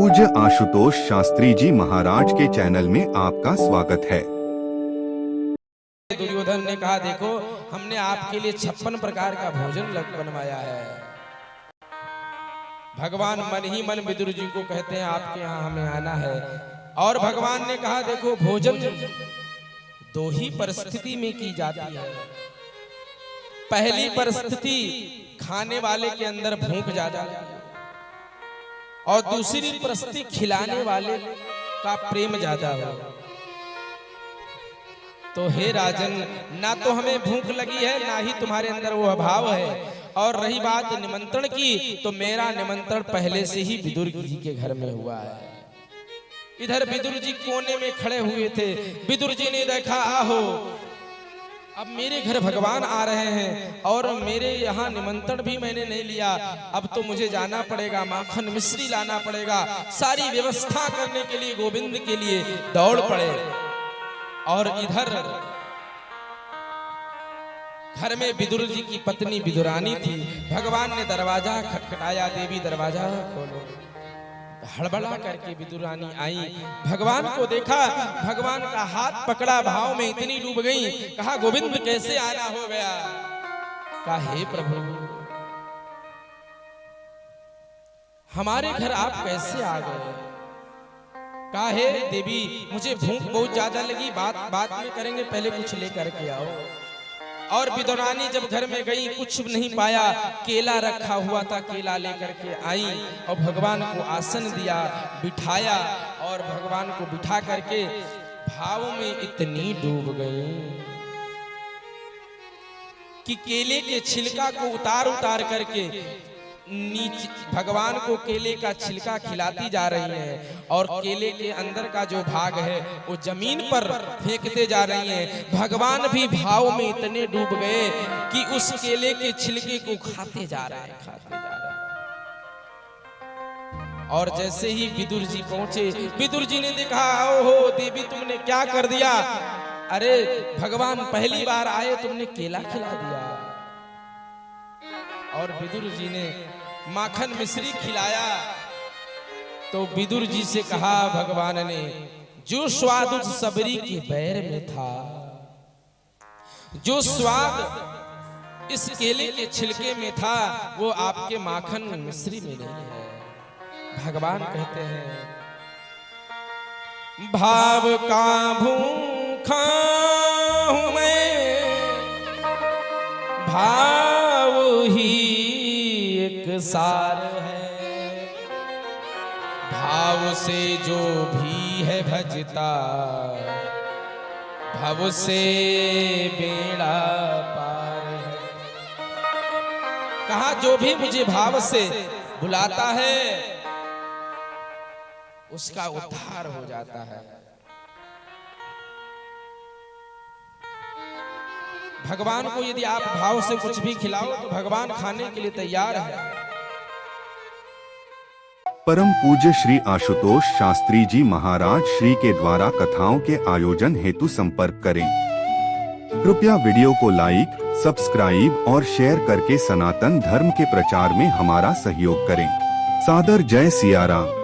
पूज्य आशुतोष शास्त्री जी महाराज के चैनल में आपका स्वागत है। दुर्योधन ने कहा, देखो हमने आपके लिए 56 प्रकार का भोजन बनवाया है। भगवान मन ही मन विदुर जी को कहते हैं, आपके यहाँ हमें आना है। और भगवान ने कहा, देखो भोजन दो ही परिस्थिति में की जाती है। पहली परिस्थिति खाने वाले के अंदर भूख ज्यादा है, और दूसरी परिस्थिति खिलाने वाले का प्रेम ज्यादा हो। तो हे राजन, ना तो हमें भूख लगी है, ना ही तुम्हारे अंदर वो अभाव है। और रही बात निमंत्रण की, तो मेरा निमंत्रण पहले से ही विदुर जी के घर में हुआ है। इधर विदुर जी कोने में खड़े हुए थे। विदुर जी ने देखा, आहो अब मेरे घर भगवान आ रहे हैं और मेरे यहाँ निमंत्रण भी मैंने नहीं लिया। अब तो मुझे जाना पड़ेगा, माखन मिश्री लाना पड़ेगा। सारी व्यवस्था करने के लिए गोविंद के लिए दौड़ पड़े। और इधर घर में विदुर जी की पत्नी विदुरानी थी। भगवान ने दरवाजा खटखटाया, देवी दरवाजा खोलो। हड़बड़ा करके विदुरानी आई, भगवान को देखा, भगवान का हाथ पकड़ा, भाव में इतनी डूब गई। कहा, गोविंद कैसे आना हो गया? कहा, हे प्रभु हमारे घर आप कैसे आ गए? कहा, हे देवी मुझे भूख बहुत ज्यादा लगी, बात में करेंगे, पहले कुछ लेकर के आओ। और विदुरानी जब घर में गई, कुछ नहीं पाया, केला रखा हुआ था, केला लेकर के आई और भगवान को आसन दिया, बिठाया। और भगवान को बिठा करके भाव में इतनी डूब गई कि केले के छिलका को उतार उतार करके नीचे भगवान को केले का छिलका खिलाती जा रही है। और केले के अंदर का जो भाग है वो जमीन पर फेंकते जा रही है। भगवान भी भाव में इतने डूब गए कि उस केले के छिलके को खाते जा रहे हैं, खाते जा रहे हैं। और जैसे ही विदुर जी पहुंचे, विदुर जी ने देखा, ओहो देवी तुमने क्या कर दिया? अरे भगवान पहली बार आए, तुमने केला खिला दिया। और विदुर जी ने माखन मिश्री खिलाया। तो विदुर जी से कहा भगवान ने, जो स्वाद उस सबरी के बैर में था, जो स्वाद इस केले के छिलके में था, वो आपके माखन मिश्री में नहीं है। भगवान कहते हैं, भाव का भूखा हूं मैं, भाव ही एक सार है। भाव से जो भी है भजता, भाव से बेड़ा पार है। कहा, जो भी मुझे भाव से बुलाता है उसका उद्धार हो जाता है। भगवान को यदि आप भाव से कुछ भी खिलाओ तो भगवान खाने के लिए तैयार है। परम पूज्य श्री आशुतोष शास्त्री जी महाराज श्री के द्वारा कथाओं के आयोजन हेतु संपर्क करें। कृपया वीडियो को लाइक, सब्सक्राइब और शेयर करके सनातन धर्म के प्रचार में हमारा सहयोग करें। सादर जय सिया राम।